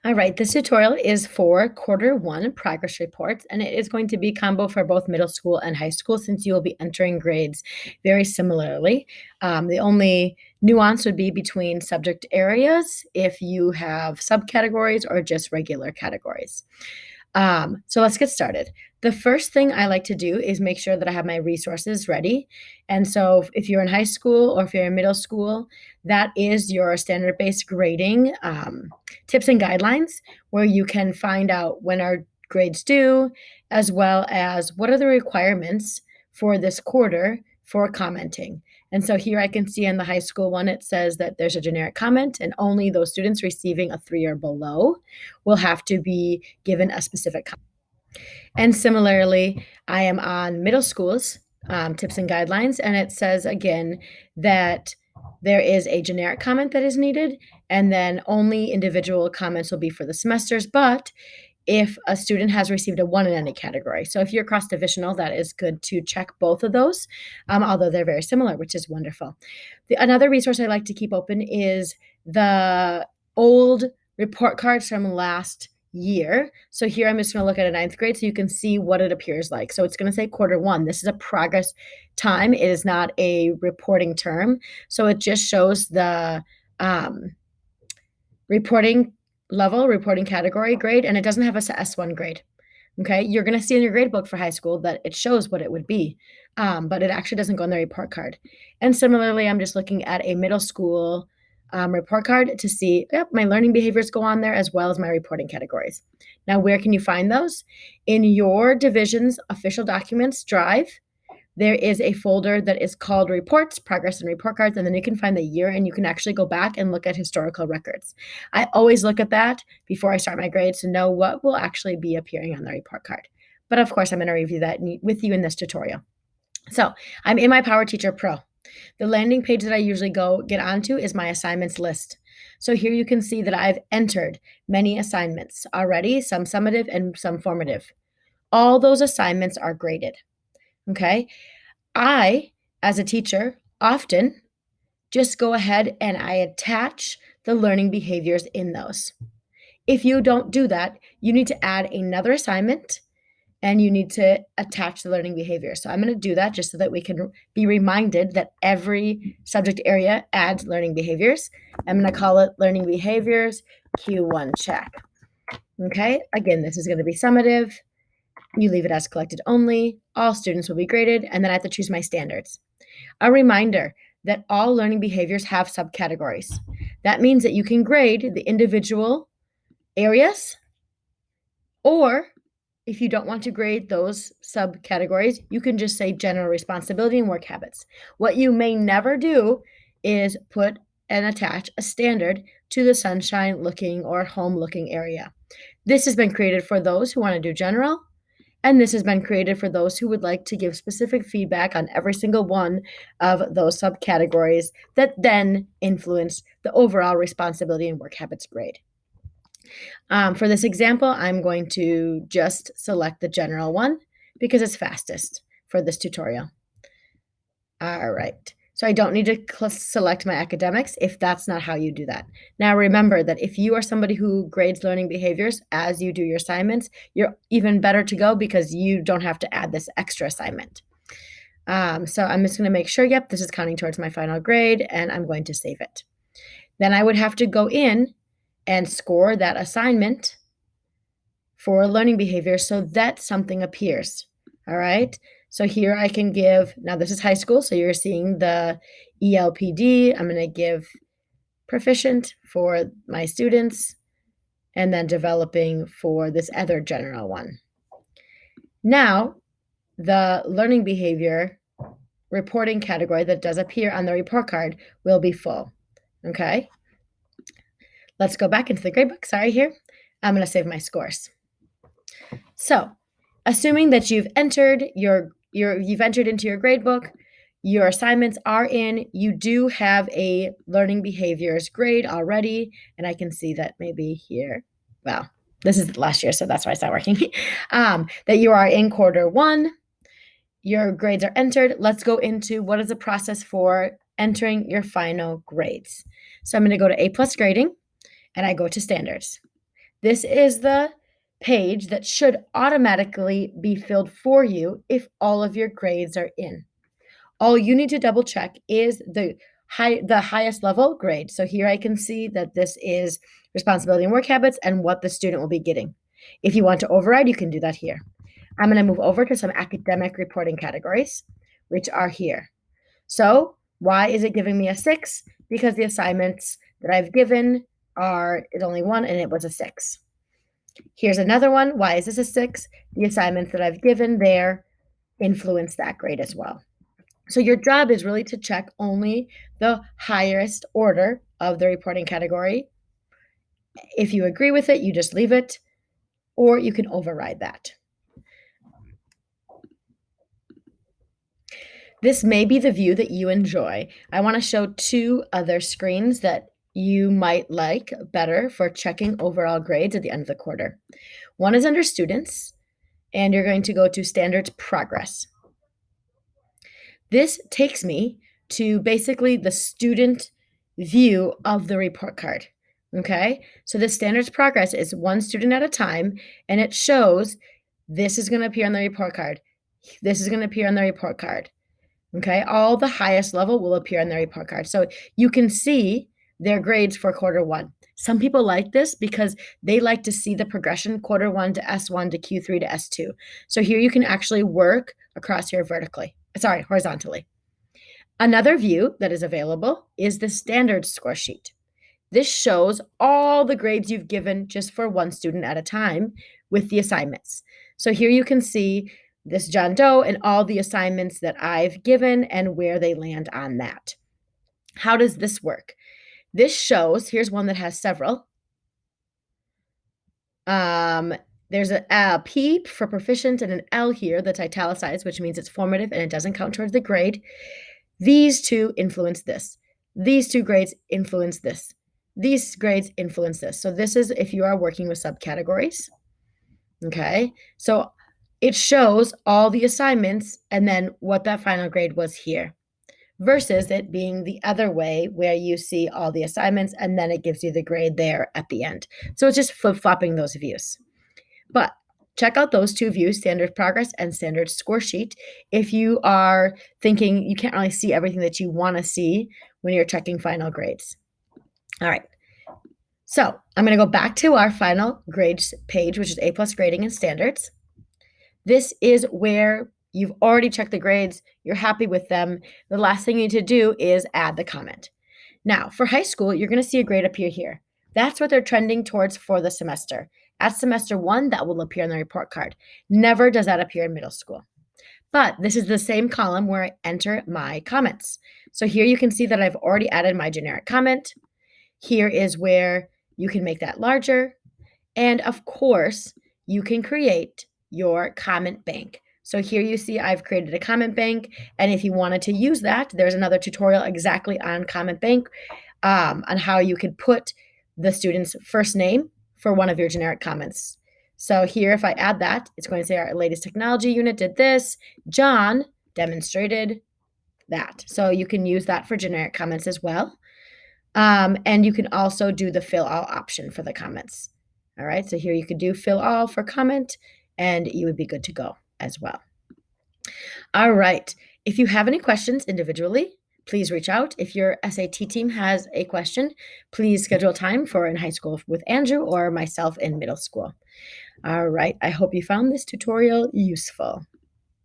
All right, this tutorial is for quarter one progress reports, and it is going to be combo for both middle school and high school since you will be entering grades very similarly. The only nuance would be between subject areas if you have subcategories or just regular categories. So let's get started. The first thing I like to do is make sure that I have my resources ready. And so if you're in high school or if you're in middle school, that is your standard-based grading tips and guidelines where you can find out when our grades due, as well as what are the requirements for this quarter for commenting. And so here I can see in the high school one, it says that there's a generic comment and only those students receiving a 3 or below will have to be given a specific comment. And similarly, I am on middle schools tips and guidelines, and it says again that there is a generic comment that is needed, and then only individual comments will be for the semesters, but if a student has received a 1 in any category. So if you're cross-divisional, that is good to check both of those, although they're very similar, which is wonderful. Another resource I like to keep open is the old report cards from last year. So here I'm just going to look at a ninth grade so you can see what it appears like. So it's going to say quarter one. This is a progress time. It is not a reporting term. So it just shows the reporting level, reporting category grade, and it doesn't have a S1 grade. Okay, you're going to see in your grade book for high school that it shows what it would be, but it actually doesn't go on the report card. And similarly, I'm just looking at a middle school report card to see, yep, my learning behaviors go on there as well as my reporting categories. Now, where can you find those? In your division's official documents drive, there is a folder that is called reports, progress and report cards, and then you can find the year and you can actually go back and look at historical records. I always look at that before I start my grades to know what will actually be appearing on the report card. But of course, I'm going to review that with you in this tutorial. So I'm in my Power Teacher Pro. The landing page that I usually go get onto is my assignments list. So here you can see that I've entered many assignments already, some summative and some formative. All those assignments are graded. Okay. I, as a teacher, often just go ahead and I attach the learning behaviors in those. If you don't do that, you need to add another assignment and you need to attach the learning behavior. So I'm going to do that just so that we can be reminded that every subject area adds learning behaviors. I'm going to call it learning behaviors Q1 check. Okay. Again, this is going to be summative. You leave it as collected only. All students will be graded, and then I have to choose my standards. A reminder that all learning behaviors have subcategories. That means that you can grade the individual areas, or if you don't want to grade those subcategories, you can just say general responsibility and work habits. What you may never do is put and attach a standard to the sunshine looking or home looking area. This has been created for those who want to do general, and this has been created for those who would like to give specific feedback on every single one of those subcategories that then influence the overall responsibility and work habits grade. For this example, I'm going to just select the general one because it's fastest for this tutorial. All right. So I don't need to select my academics if that's not how you do that. Now remember that if you are somebody who grades learning behaviors as you do your assignments, you're even better to go because you don't have to add this extra assignment. So I'm just going to make sure, yep, this is counting towards my final grade, and I'm going to save it. Then I would have to go in and score that assignment for learning behavior so that something appears. All right. So here I can give, now this is high school, so you're seeing the ELPD. I'm going to give proficient for my students and then developing for this other general one. Now, the learning behavior reporting category that does appear on the report card will be full. Okay. Let's go back into the gradebook. Sorry here. I'm going to save my scores. So, assuming that you've entered you've entered into your gradebook, your assignments are in, you do have a learning behaviors grade already, and I can see that maybe here, well, this is last year, so that's why it's not working, that you are in quarter one, your grades are entered. Let's go into what is the process for entering your final grades. So I'm going to go to A+ grading, and I go to standards. This is the page that should automatically be filled for you if all of your grades are in. All you need to double check is the highest level grade. So here I can see that this is responsibility and work habits and what the student will be getting. If you want to override, you can do that here. I'm going to move over to some academic reporting categories, which are here. So why is it giving me a 6? Because the assignments that I've given is only one and it was a 6. Here's another one. Why is this a 6? The assignments that I've given there influence that grade as well. So your job is really to check only the highest order of the reporting category. If you agree with it, you just leave it, or you can override that. This may be the view that you enjoy. I want to show 2 other screens that you might like better for checking overall grades at the end of the quarter. One is under students, and you're going to go to standards progress. This takes me to basically the student view of the report card. Okay, so the standards progress is one student at a time, and it shows this is going to appear on the report card. This is going to appear on the report card. Okay, all the highest level will appear on the report card. So you can see their grades for quarter 1. Some people like this because they like to see the progression quarter 1 to S1 to Q3 to S2. So here you can actually work across here horizontally. Another view that is available is the standard score sheet. This shows all the grades you've given just for one student at a time with the assignments. So here you can see this John Doe and all the assignments that I've given and where they land on that. How does this work? This shows, here's one that has several. There's a P for proficient and an L here that's italicized, which means it's formative and it doesn't count towards the grade. These 2 influence this. These 2 grades influence this. These grades influence this. So this is if you are working with subcategories. Okay, so it shows all the assignments and then what that final grade was here, versus it being the other way where you see all the assignments and then it gives you the grade there at the end. So it's just flip-flopping those views. But check out those 2 views, standard progress and standard score sheet, if you are thinking you can't really see everything that you want to see when you're checking final grades. All right. So I'm going to go back to our final grades page, which is A+ grading and standards. This is where you've already checked the grades, you're happy with them. The last thing you need to do is add the comment. Now, for high school, you're going to see a grade appear here. That's what they're trending towards for the semester. At semester 1, that will appear on the report card. Never does that appear in middle school. But this is the same column where I enter my comments. So here you can see that I've already added my generic comment. Here is where you can make that larger. And of course, you can create your comment bank. So here you see I've created a comment bank. And if you wanted to use that, there's another tutorial exactly on comment bank on how you could put the student's first name for one of your generic comments. So here, if I add that, it's going to say our latest technology unit did this. John demonstrated that. So you can use that for generic comments as well. And you can also do the fill all option for the comments. All right, so here you could do fill all for comment and you would be good to go as well. All right, if you have any questions individually, please reach out. If your SAT team has a question, please schedule time for in high school with Andrew or myself in middle school. All right, I hope you found this tutorial useful.